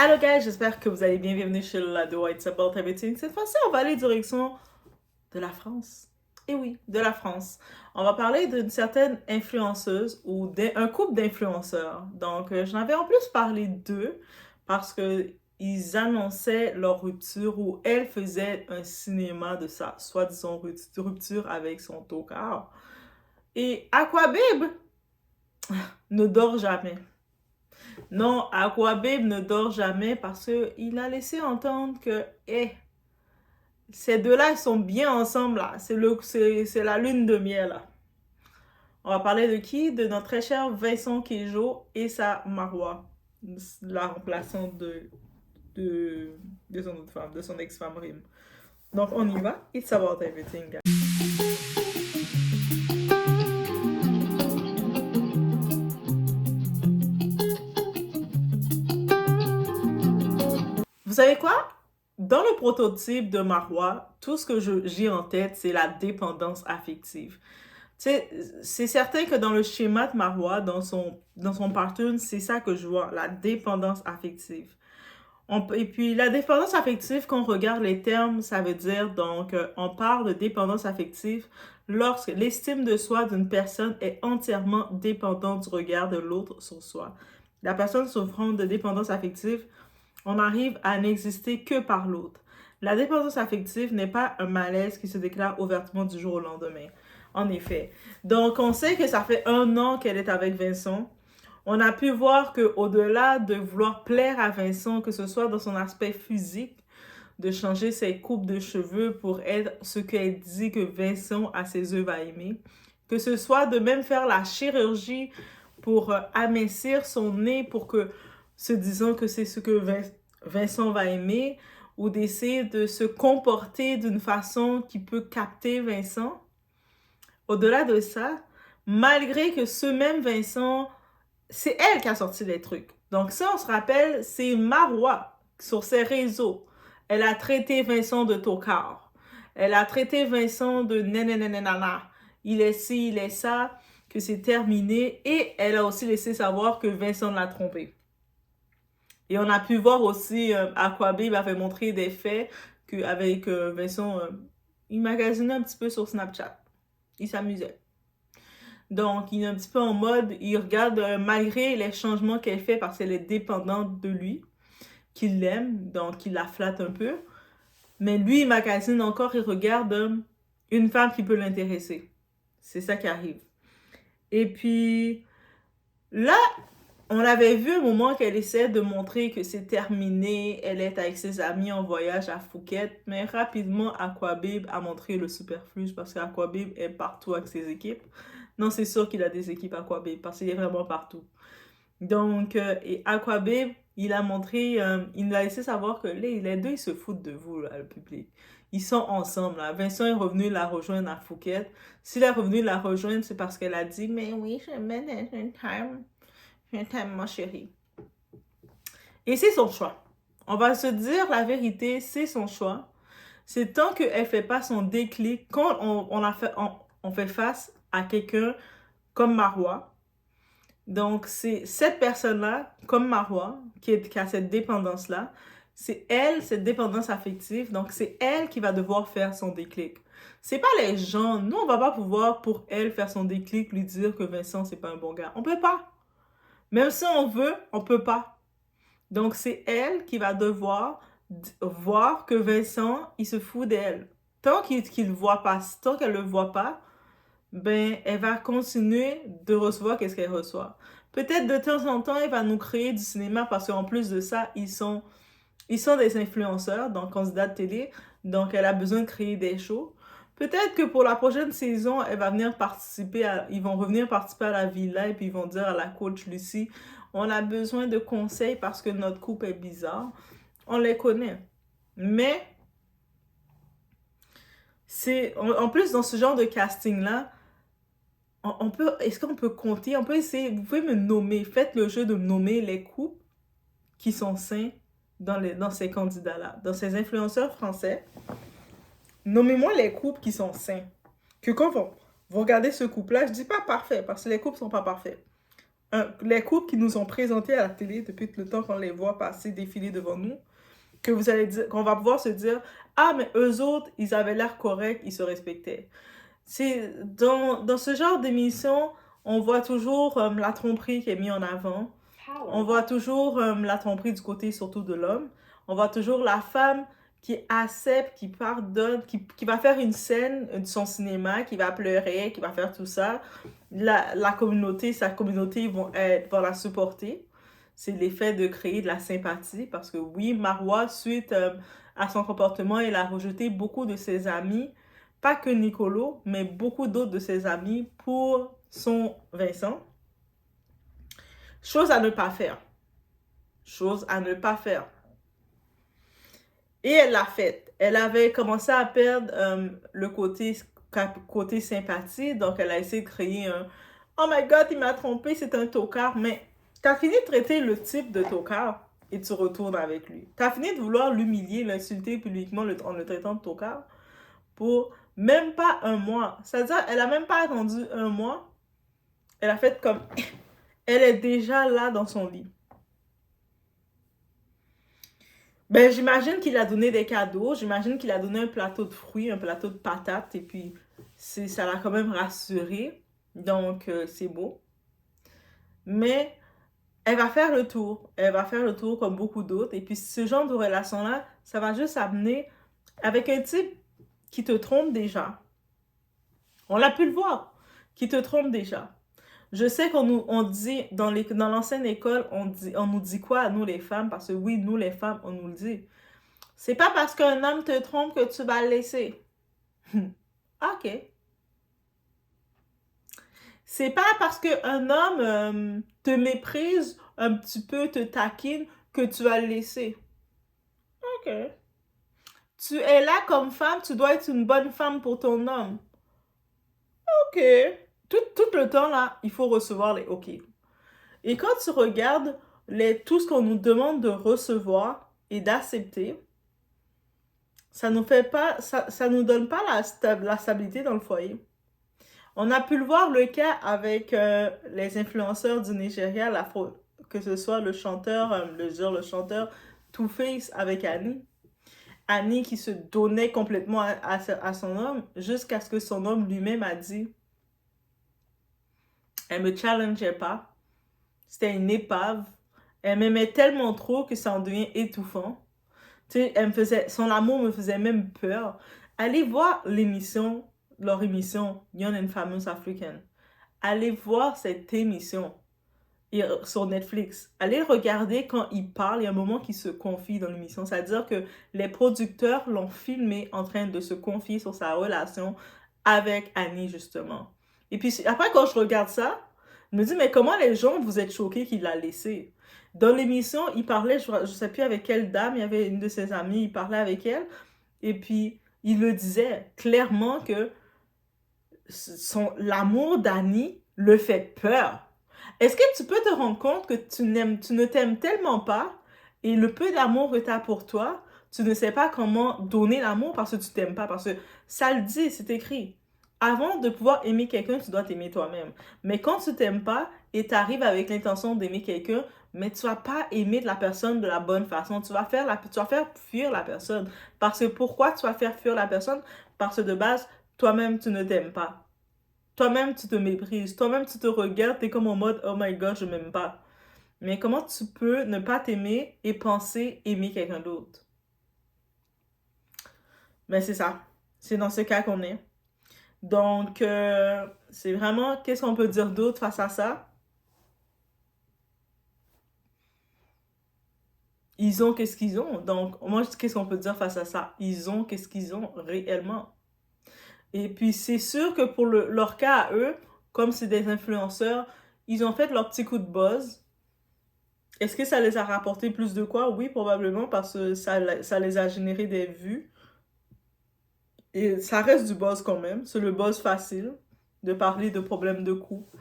Hello guys, j'espère que vous allez bien. Bienvenue chez Lado It's About Everything. Cette fois-ci, on va aller direction de la France. Et oui, de la France. On va parler d'une certaine influenceuse ou d'un couple d'influenceurs. Donc, j'en avais en plus parlé d'eux parce que ils annonçaient leur rupture ou elle faisait un cinéma de sa soi-disant rupture avec son tocard. Et Aquabib ne dort jamais. Non, Aquababe ne dort jamais parce qu'il a laissé entendre que ces deux-là, ils sont bien ensemble là. C'est la lune de miel là. On va parler de qui? De notre très cher Vincent Kéjo et sa Marois, la remplaçante de son autre femme, de son ex-femme Rim. Donc on y va. It's about everything, guys. Vous savez quoi? Dans le prototype de Marois, tout ce que j'ai en tête, c'est la dépendance affective. C'est certain que dans le schéma de Marois, dans son cartoon, c'est ça que je vois, la dépendance affective. Et puis, la dépendance affective, quand on regarde les termes, ça veut dire, donc, on parle de dépendance affective lorsque l'estime de soi d'une personne est entièrement dépendante du regard de l'autre sur soi. La personne souffrant de dépendance affective, on arrive à n'exister que par l'autre. La dépendance affective n'est pas un malaise qui se déclare ouvertement du jour au lendemain. En effet. Donc, on sait que ça fait 1 an qu'elle est avec Vincent. On a pu voir qu'au-delà de vouloir plaire à Vincent, que ce soit dans son aspect physique, de changer ses coupes de cheveux pour être ce qu'elle dit que Vincent, à ses yeux, va aimer, que ce soit de même faire la chirurgie pour amincir son nez pour que, se disant que c'est ce que Vincent va aimer, ou d'essayer de se comporter d'une façon qui peut capter Vincent. Au-delà de ça, malgré que ce même Vincent, c'est elle qui a sorti les trucs. Donc ça, on se rappelle, c'est Marois sur ses réseaux. Elle a traité Vincent de tocard. Elle a traité Vincent de nananana. Il est ci, il est ça, que c'est terminé. Et elle a aussi laissé savoir que Vincent l'a trompé. Et on a pu voir aussi Aquababe avait montré des faits qu'avec Vincent, il magasinait un petit peu sur Snapchat. Il s'amusait. Donc, il est un petit peu en mode, il regarde malgré les changements qu'elle fait parce qu'elle est dépendante de lui, qu'il l'aime, donc il la flatte un peu. Mais lui, il magasine encore, il regarde une femme qui peut l'intéresser. C'est ça qui arrive. Et puis, là, on avait vu un moment qu'elle essaie de montrer que c'est terminé, elle est avec ses amis en voyage à Phuket, mais rapidement, Aquababe a montré le superflu parce qu'Aquababe est partout avec ses équipes. Non, c'est sûr qu'il a des équipes Aquababe parce qu'il est vraiment partout. Donc, et Aquababe, il a montré, il nous a laissé savoir que les deux, ils se foutent de vous, là, le public. Ils sont ensemble, là. Vincent est revenu la rejoindre à Phuket. S'il est revenu la rejoindre, c'est parce qu'elle a dit, mais oui, je mets un time, ma chérie. Et c'est son choix. On va se dire la vérité, c'est son choix. C'est tant qu'elle ne fait pas son déclic, quand on fait face à quelqu'un comme Marois. Donc, c'est cette personne-là, comme Marois, qui a cette dépendance-là. C'est elle, cette dépendance affective. Donc, c'est elle qui va devoir faire son déclic. C'est pas les gens. Nous, on va pas pouvoir, pour elle, faire son déclic, lui dire que Vincent, c'est pas un bon gars. On peut pas. Même si on veut, on peut pas. Donc, c'est elle qui va devoir voir que Vincent, il se fout d'elle. Tant qu'il le voit pas, tant qu'elle le voit pas, ben, elle va continuer de recevoir qu'est-ce qu'elle reçoit. Peut-être de temps en temps, elle va nous créer du cinéma parce qu'en plus de ça, ils sont des influenceurs, donc candidats de télé. Donc, elle a besoin de créer des shows. Peut-être que pour la prochaine saison, elle va venir ils vont revenir participer à la villa et puis ils vont dire à la coach Lucie, on a besoin de conseils parce que notre couple est bizarre. On les connaît. Mais, en plus, dans ce genre de casting-là, est-ce qu'on peut compter, on peut essayer, vous pouvez me nommer, faites le jeu de nommer les couples qui sont sains dans ces candidats-là, dans ces influenceurs français. Nommez-moi les couples qui sont sains. Que quand vous regardez ce couple-là, je dis pas parfait, parce que les couples sont pas parfaits. les couples qui nous ont présentés à la télé depuis tout le temps qu'on les voit passer défiler devant nous, que vous allez dire, qu'on va pouvoir se dire, ah, mais eux autres, ils avaient l'air corrects, ils se respectaient. C'est dans ce genre d'émission, on voit toujours la tromperie qui est mise en avant. On voit toujours la tromperie du côté surtout de l'homme. On voit toujours la femme qui accepte, qui pardonne, qui va faire une scène de son cinéma, qui va pleurer, qui va faire tout ça. La communauté, sa communauté vont la supporter. C'est l'effet de créer de la sympathie parce que oui, Marois, suite à son comportement, elle a rejeté beaucoup de ses amis, pas que Nicolo, mais beaucoup d'autres de ses amis pour son Vincent. Chose à ne pas faire. Chose à ne pas faire. Et elle l'a faite. Elle avait commencé à perdre le côté sympathie, donc elle a essayé de créer un Oh my god, il m'a trompé, c'est un tocard. Mais t'as fini de traiter le type de tocard et tu retournes avec lui. T'as fini de vouloir l'humilier, l'insulter publiquement en le traitant de tocard pour même pas un mois. C'est-à-dire, elle a même pas attendu un mois. Elle a fait comme elle est déjà là dans son lit. Ben, j'imagine qu'il a donné des cadeaux, j'imagine qu'il a donné un plateau de fruits, un plateau de patates, et puis ça l'a quand même rassuré. Donc, c'est beau. Mais elle va faire le tour. Elle va faire le tour comme beaucoup d'autres. Et puis, ce genre de relation-là, ça va juste amener avec un type qui te trompe déjà. On l'a pu le voir, qui te trompe déjà. Je sais on dit, dans l'ancienne école, on nous dit quoi à nous les femmes, parce que oui, nous les femmes, on nous le dit. C'est pas parce qu'un homme te trompe que tu vas le laisser. Ok. C'est pas parce qu'un homme te méprise, un petit peu te taquine, que tu vas le laisser. Ok. Tu es là comme femme, tu dois être une bonne femme pour ton homme. Ok. Tout le temps, là, il faut recevoir les ok. Et quand tu regardes tout ce qu'on nous demande de recevoir et d'accepter, ça nous fait pas, ça nous donne pas la stabilité dans le foyer. On a pu le voir le cas avec les influenceurs du Nigeria, que ce soit le chanteur, le chanteur Two-Face avec Annie. Annie qui se donnait complètement à son homme jusqu'à ce que son homme lui-même a dit elle me challengeait pas, c'était une épave, elle m'aimait tellement trop que ça en devient étouffant. Tu sais, son amour me faisait même peur. Allez voir leur émission Young and Famous African. Allez voir cette émission sur Netflix. Allez regarder quand il parle. Il y a un moment qu'il se confie dans l'émission. C'est-à-dire que les producteurs l'ont filmé en train de se confier sur sa relation avec Annie, justement. Et puis après, quand je regarde ça, je me dis, mais comment les gens vous êtes choqués qu'il l'a laissé? Dans l'émission, il parlait, je ne sais plus avec quelle dame, il y avait une de ses amies, il parlait avec elle. Et puis, il le disait clairement que l'amour d'Annie le fait peur. Est-ce que tu peux te rendre compte que tu ne t'aimes tellement pas et le peu d'amour que tu as pour toi, tu ne sais pas comment donner l'amour parce que tu t'aimes pas, parce que ça le dit, c'est écrit. Avant de pouvoir aimer quelqu'un, tu dois t'aimer toi-même. Mais quand tu t'aimes pas et tu arrives avec l'intention d'aimer quelqu'un, mais tu vas pas aimer la personne de la bonne façon. Tu vas faire fuir la personne. Parce que pourquoi tu vas faire fuir la personne? Parce que de base, toi-même, tu ne t'aimes pas. Toi-même, tu te méprises. Toi-même, tu te regardes, t'es comme en mode, oh my god, je m'aime pas. Mais comment tu peux ne pas t'aimer et penser aimer quelqu'un d'autre? Mais c'est ça. C'est dans ce cas qu'on est. Donc, c'est vraiment, qu'est-ce qu'on peut dire d'autre face à ça? Ils ont qu'est-ce qu'ils ont. Donc, moi, qu'est-ce qu'on peut dire face à ça? Ils ont qu'est-ce qu'ils ont réellement. Et puis, c'est sûr que pour leur cas à eux, comme c'est des influenceurs, ils ont fait leur petit coup de buzz. Est-ce que ça les a rapporté plus de quoi? Oui, probablement, parce que ça les a généré des vues. Et ça reste du buzz quand même. C'est le buzz facile de parler de problèmes de couple.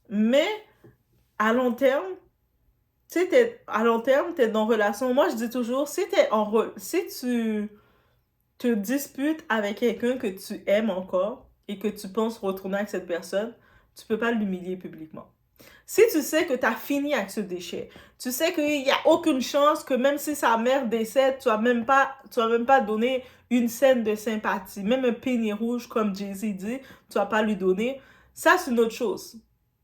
Mais à long terme, tu sais, à long terme, t'es dans une relation. Moi, je dis toujours, si tu te disputes avec quelqu'un que tu aimes encore et que tu penses retourner avec cette personne, tu peux pas l'humilier publiquement. Si tu sais que tu as fini avec ce déchet, tu sais qu'il n'y a aucune chance que même si sa mère décède, tu vas même pas donner une scène de sympathie. Même un penny rouge, comme Jay-Z dit, tu vas pas lui donner. Ça, c'est une autre chose.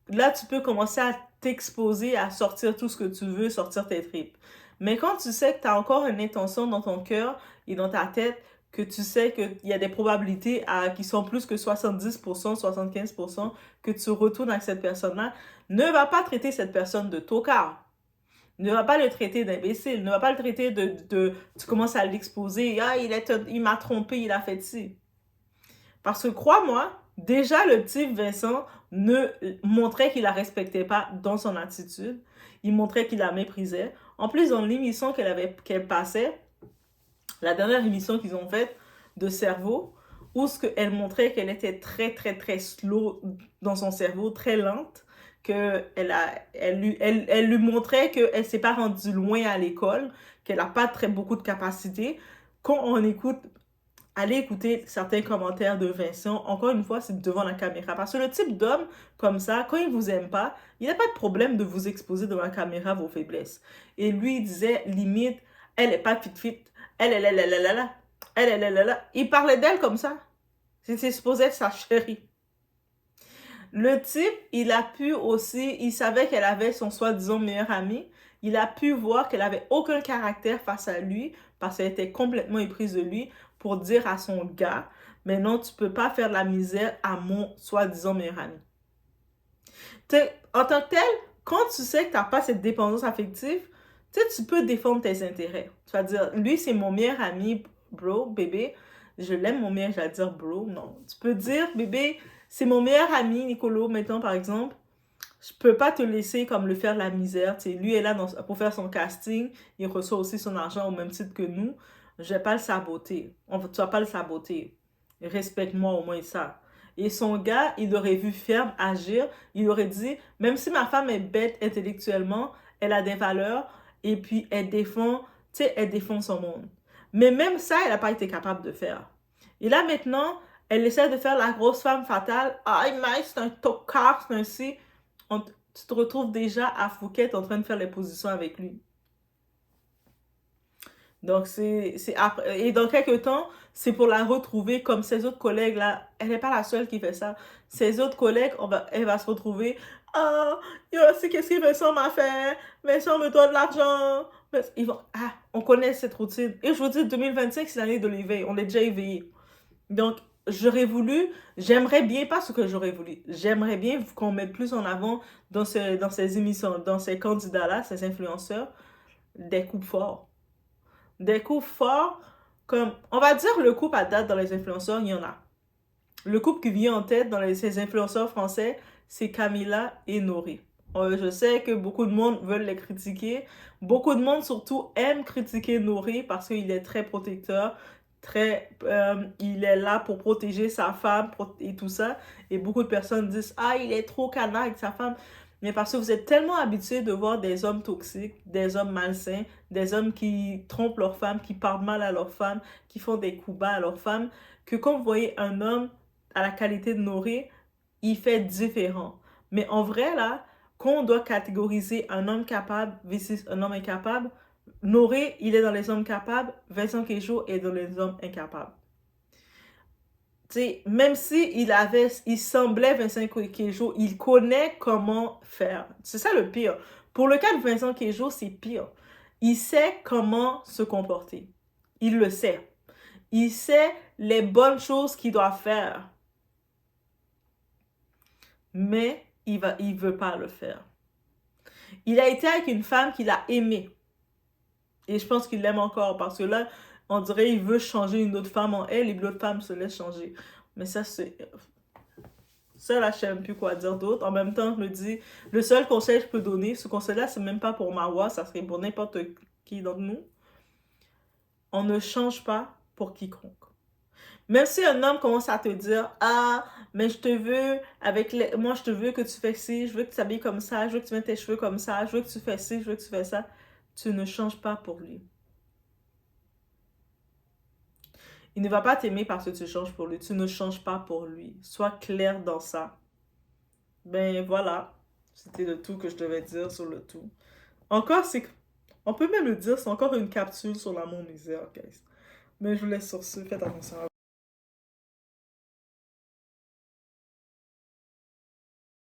Là, tu peux commencer à t'exposer, à sortir tout ce que tu veux, sortir tes tripes. Mais quand tu sais que tu as encore une intention dans ton cœur et dans ta tête, que tu sais qu'il y a des probabilités qui sont plus que 70%, 75%, que tu retournes avec cette personne-là, ne va pas traiter cette personne de tocard. Ne va pas le traiter d'imbécile. Ne va pas le traiter tu commences à l'exposer. Ah, il m'a trompé, il a fait ci. Parce que crois-moi, déjà le petit Vincent ne montrait qu'il la respectait pas dans son attitude. Il montrait qu'il la méprisait. En plus, dans l'émission qu'elle passait, la dernière émission qu'ils ont faite de cerveau, où elle montrait qu'elle était très, très, très slow dans son cerveau, très lente, elle lui montrait qu'elle ne s'est pas rendue loin à l'école, qu'elle n'a pas beaucoup de capacités. Quand on écoute, allez écouter certains commentaires de Vincent, encore une fois, c'est devant la caméra. Parce que le type d'homme comme ça, quand il vous aime pas, il n'a pas de problème de vous exposer devant la caméra vos faiblesses. Et lui, il disait, limite, elle est pas fit, elle. Il parlait d'elle comme ça. C'était supposé être sa chérie. Le type, il a pu aussi, il savait qu'elle avait son soi-disant meilleur ami. Il a pu voir qu'elle avait aucun caractère face à lui parce qu'elle était complètement éprise de lui pour dire à son gars, mais non, tu peux pas faire de la misère à mon soi-disant meilleur ami. En tant que tel, quand tu sais que tu n'as pas cette dépendance affective, tu peux défendre tes intérêts. Tu vas dire, lui, c'est mon meilleur ami, bro, bébé. Je l'aime, mon meilleur, je vais dire bro. Non. Tu peux dire, bébé, c'est mon meilleur ami, Nicolo, maintenant, par exemple. Je peux pas te laisser comme le faire de la misère. Lui est là pour faire son casting. Il reçoit aussi son argent au même titre que nous. Je vais pas le saboter. Tu vas pas le saboter. Respecte-moi au moins ça. Et son gars, il aurait vu ferme agir. Il aurait dit, même si ma femme est bête intellectuellement, elle a des valeurs et puis elle défend son monde. Mais même ça, elle n'a pas été capable de faire. Et là maintenant, elle essaie de faire la grosse femme fatale. Ah, Mike, c'est un tocard, c'est un ci. Tu te retrouves déjà à Phuket en train de faire les positions avec lui. Donc, et dans quelques temps, c'est pour la retrouver comme ses autres collègues là. Elle n'est pas la seule qui fait ça. Ses autres collègues, elle va se retrouver. Ah, oh, c'est qu'est-ce que Vincent m'a fait? Vincent me doit de l'argent. On connaît cette routine. Et je vous dis, 2025, c'est l'année de l'éveil. On est déjà éveillé. Donc, j'aimerais bien, pas ce que j'aurais voulu, j'aimerais bien qu'on mette plus en avant dans ces émissions, dans ces candidats-là, ces influenceurs, des coups forts. Des coups forts, comme, on va dire le couple à date dans les influenceurs, il y en a. Le couple qui vient en tête dans ces influenceurs français, c'est Camilla et Nori. Je sais que beaucoup de monde veulent les critiquer. Beaucoup de monde surtout aime critiquer Nori parce qu'il est très protecteur, il est là pour protéger sa femme et tout ça. Et beaucoup de personnes disent, ah, il est trop canard avec sa femme. Mais parce que vous êtes tellement habitués de voir des hommes toxiques, des hommes malsains, des hommes qui trompent leurs femmes, qui parlent mal à leurs femmes, qui font des coups bas à leurs femmes, que quand vous voyez un homme à la qualité de Noré, il fait différent. Mais en vrai, là, quand on doit catégoriser un homme capable versus un homme incapable, Noré, il est dans les hommes capables, Vincent Queijo est dans les hommes incapables. T'sais, même si il semblait Vincent Queijo, il connaît comment faire. C'est ça le pire. Pour le cas de Vincent Queijo, c'est pire. Il sait comment se comporter. Il le sait. Il sait les bonnes choses qu'il doit faire. Mais il veut pas le faire. Il a été avec une femme qu'il a aimée. Et je pense qu'il l'aime encore parce que là, on dirait qu'il veut changer une autre femme en elle et l'autre femme se laisse changer. Mais ça, c'est... Ça, là, je sais même plus quoi dire d'autre. En même temps, je me dis, le seul conseil que je peux donner, ce conseil-là, c'est même pas pour Marwa, ça serait pour n'importe qui d'entre nous. On ne change pas pour quiconque. Même si un homme commence à te dire, ah, mais je te veux, moi je te veux que tu fais ci, je veux que tu t'habilles comme ça, je veux que tu mettes tes cheveux comme ça, je veux que tu fais ci, je veux que tu fais ça. Tu ne changes pas pour lui. Il ne va pas t'aimer parce que tu changes pour lui. Tu ne changes pas pour lui. Sois clair dans ça. Ben voilà. C'était le tout que je devais dire sur le tout. Encore, c'est... On peut même le dire, c'est encore une capsule sur l'amour misère, guys. Mais je vous laisse sur ce. Faites attention à